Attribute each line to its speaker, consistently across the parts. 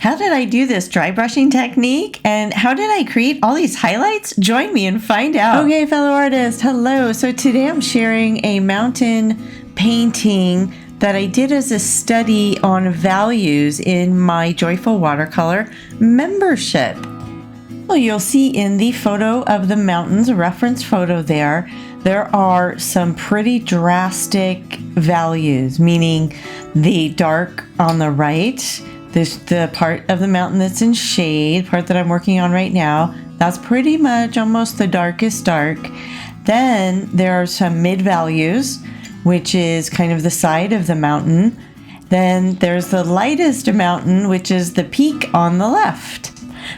Speaker 1: How did I do this dry brushing technique? And how did I create all these highlights? Join me and find out. Okay, fellow artists, hello. So today I'm sharing a mountain painting that I did as a study on values in my Joyful Watercolor membership. Well, you'll see in the photo of the mountains, a reference photo there are some pretty drastic values, meaning the dark on the right, the part of the mountain that's in shade, part that I'm working on right now, that's pretty much almost the darkest dark. Then there are some mid values, which is kind of the side of the mountain. Then there's the lightest mountain, which is the peak on the left.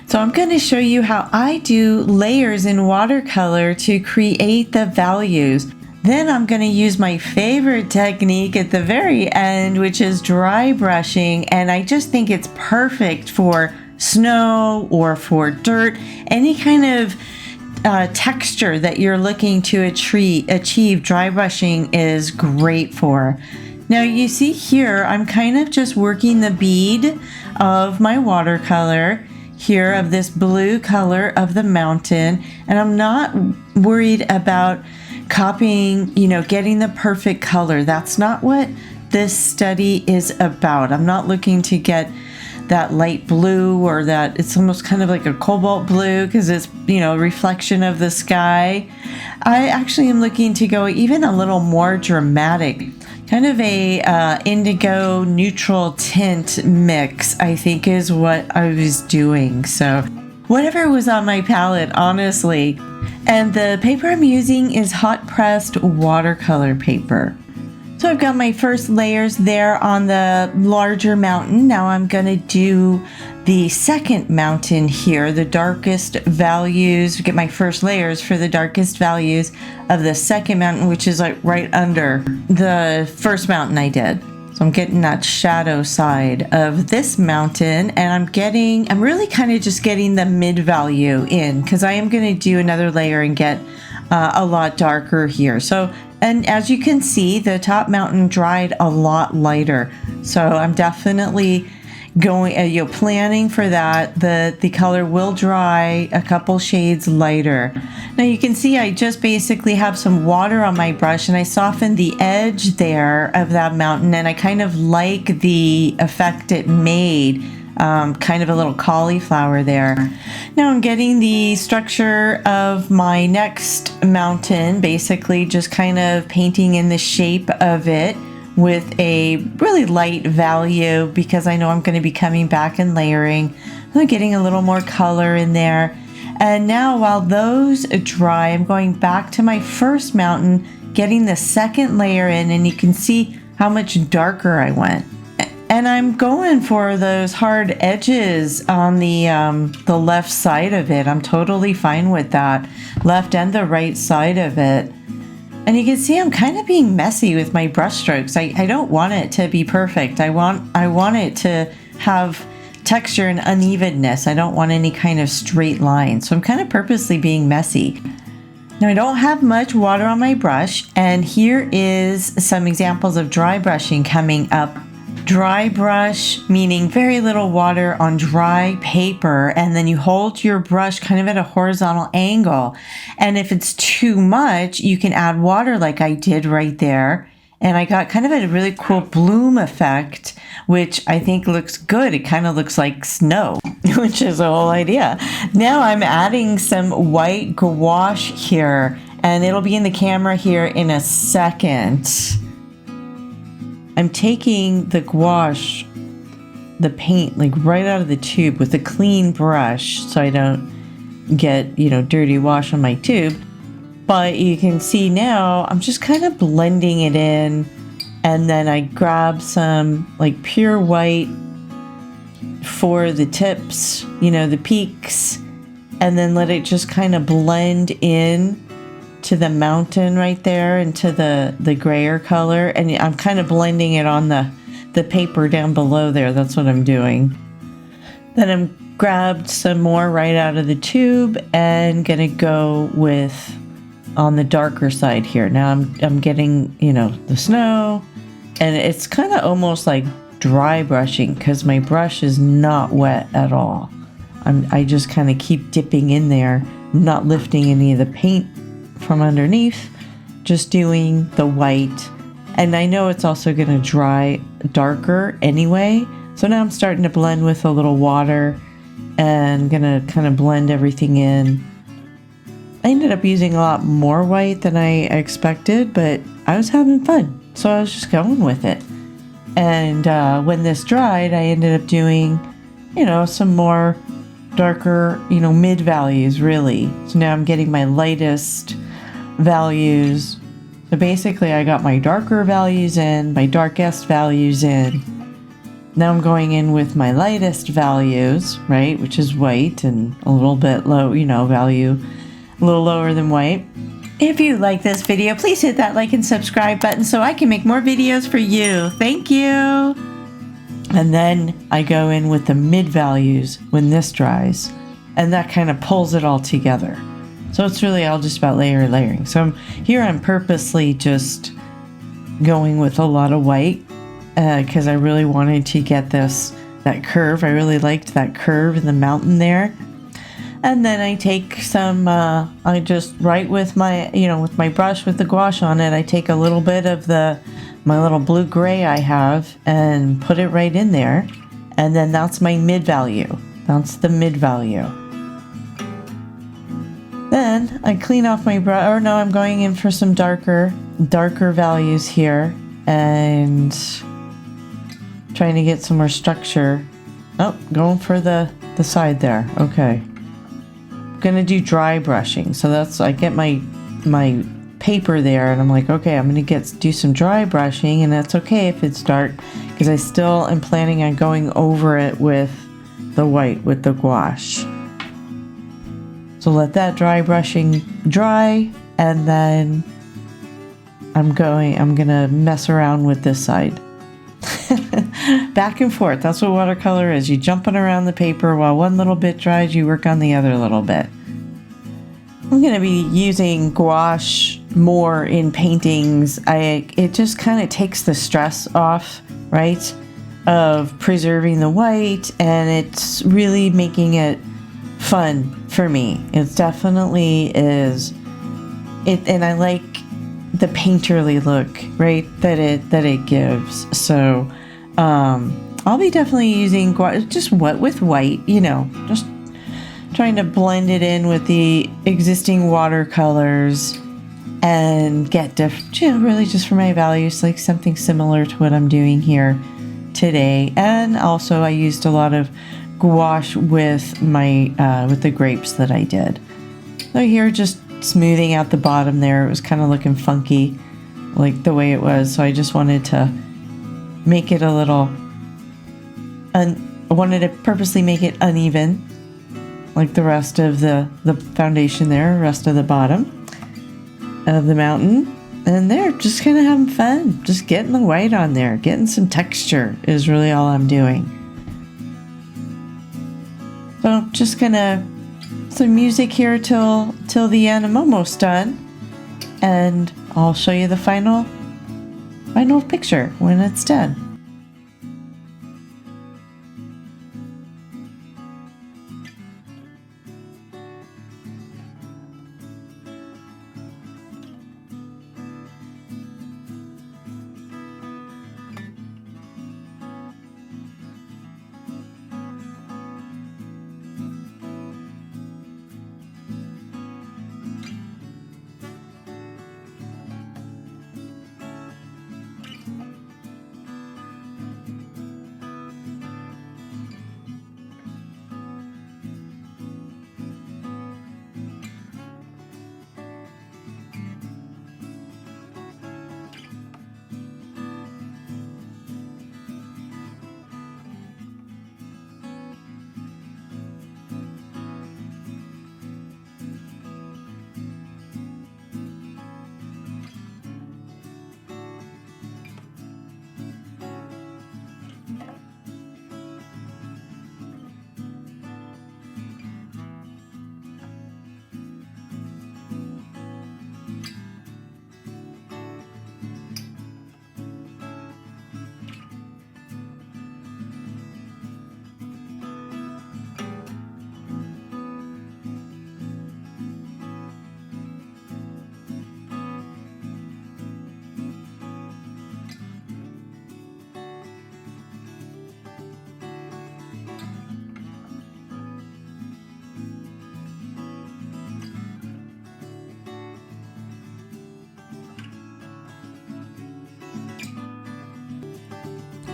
Speaker 1: So I'm going to show you how I do layers in watercolor to create the values. Then I'm going to use my favorite technique at the very end, which is dry brushing. And I just think it's perfect for snow or for dirt, any kind of texture that you're looking to achieve, dry brushing is great for. Now you see here, I'm kind of just working the bead of my watercolor here of this blue color of the mountain, and I'm not worried about copying, getting the perfect color. That's not what this study is about. I'm not looking to get that light blue or that it's almost kind of like a cobalt blue because it's, a reflection of the sky. I actually am looking to go even a little more dramatic, kind of a indigo neutral tint mix, I think is what I was doing. So whatever was on my palette, honestly. And the paper I'm using is hot pressed watercolor paper. So I've got my first layers there on the larger mountain. Now I'm going to do the second mountain here, the darkest values, get my first layers for the darkest values of the second mountain, which is like right under the first mountain I did. So I'm getting that shadow side of this mountain, and I'm really kind of just getting the mid value in because I am going to do another layer and get a lot darker here. So, and as you can see, the top mountain dried a lot lighter. So I'm definitely going, planning for that. The color will dry a couple shades lighter. Now you can see I just basically have some water on my brush and I softened the edge there of that mountain, and I kind of like the effect it made. Kind of a little cauliflower there. Now I'm getting the structure of my next mountain, basically just kind of painting in the shape of it with a really light value because I know I'm going to be coming back and layering. I'm getting a little more color in there. And now while those dry, I'm going back to my first mountain, getting the second layer in, and you can see how much darker I went. And I'm going for those hard edges on the left side of it. I'm totally fine with that, left and the right side of it. And you can see I'm kind of being messy with my brush strokes. I don't want it to be perfect. I want it to have texture and unevenness. I don't want any kind of straight line. So I'm kind of purposely being messy. Now I don't have much water on my brush, and here is some examples of dry brushing coming up. Dry brush, meaning very little water on dry paper, and then you hold your brush kind of at a horizontal angle. And if it's too much, you can add water like I did right there. And I got kind of a really cool bloom effect, which I think looks good. It kind of looks like snow, which is the whole idea. Now I'm adding some white gouache here, and it'll be in the camera here in a second. I'm taking the gouache, the paint, like right out of the tube with a clean brush so I don't get, dirty wash on my tube. But you can see now I'm just kind of blending it in, and then I grab some like pure white for the tips, the peaks, and then let it just kind of blend in to the mountain right there into the grayer color, and I'm kind of blending it on the paper down below there. That's what I'm doing. Then I'm grabbed some more right out of the tube and gonna go with on the darker side here. Now I'm getting the snow, and it's kind of almost like dry brushing because my brush is not wet at all. I just kind of keep dipping in there, not lifting any of the paint from underneath, just doing the white. And I know it's also going to dry darker anyway. So now I'm starting to blend with a little water and going to kind of blend everything in. I ended up using a lot more white than I expected, but I was having fun. So I was just going with it. And when this dried, I ended up doing, some more darker, mid values really. So now I'm getting my lightest values. So basically I got my darker values in, my darkest values in. Now I'm going in with my lightest values, right, which is white and a little bit low, value a little lower than white. If you like this video, please hit that like and subscribe button so I can make more videos for you. Thank you. And then I go in with the mid values when this dries, and that kind of pulls it all together. So it's really all just about layering. So I'm purposely just going with a lot of white because I really wanted to get that curve. I really liked that curve in the mountain there. And then I take some, I just write with my, with my brush with the gouache on it, I take a little bit of my little blue gray I have and put it right in there. And then that's my mid value. That's the mid value. Then I clean off my brush, or no, I'm going in for some darker values here and trying to get some more structure. Oh, going for the side there. Okay. Gonna do dry brushing, so that's I get my paper there and I'm like, okay, I'm gonna do some dry brushing, and that's okay if it's dark because I still am planning on going over it with the white with the gouache. So let that dry brushing dry, and then I'm gonna mess around with this side. Back and forth. That's what watercolor is. You jumping around the paper while one little bit dries, you work on the other little bit. I'm going to be using gouache more in paintings. It just kind of takes the stress off, right, of preserving the white, and it's really making it fun for me. It definitely is. And I like the painterly look, right, that it gives. So I'll be definitely using gouache, just with white, just trying to blend it in with the existing watercolors and get really just for my values, like something similar to what I'm doing here today. And also I used a lot of gouache with my with the grapes that I did. So here, just smoothing out the bottom there. It was kind of looking funky, like the way it was. So I just wanted to make it a little, I wanted to purposely make it uneven, like the rest of the foundation there, rest of the bottom of the mountain. And they're just kind of having fun, just getting the white on there, getting some texture is really all I'm doing. So just gonna some music here till the end. I'm almost done, and I'll show you the final picture when it's done.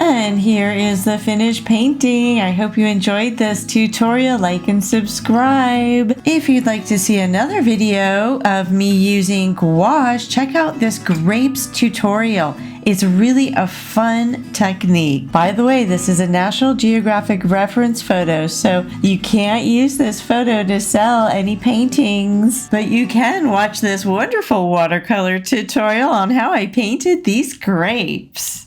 Speaker 1: And here is the finished painting. I hope you enjoyed this tutorial. Like and subscribe. If you'd like to see another video of me using gouache, check out this grapes tutorial. It's really a fun technique. By the way, this is a National Geographic reference photo, so you can't use this photo to sell any paintings, but you can watch this wonderful watercolor tutorial on how I painted these grapes.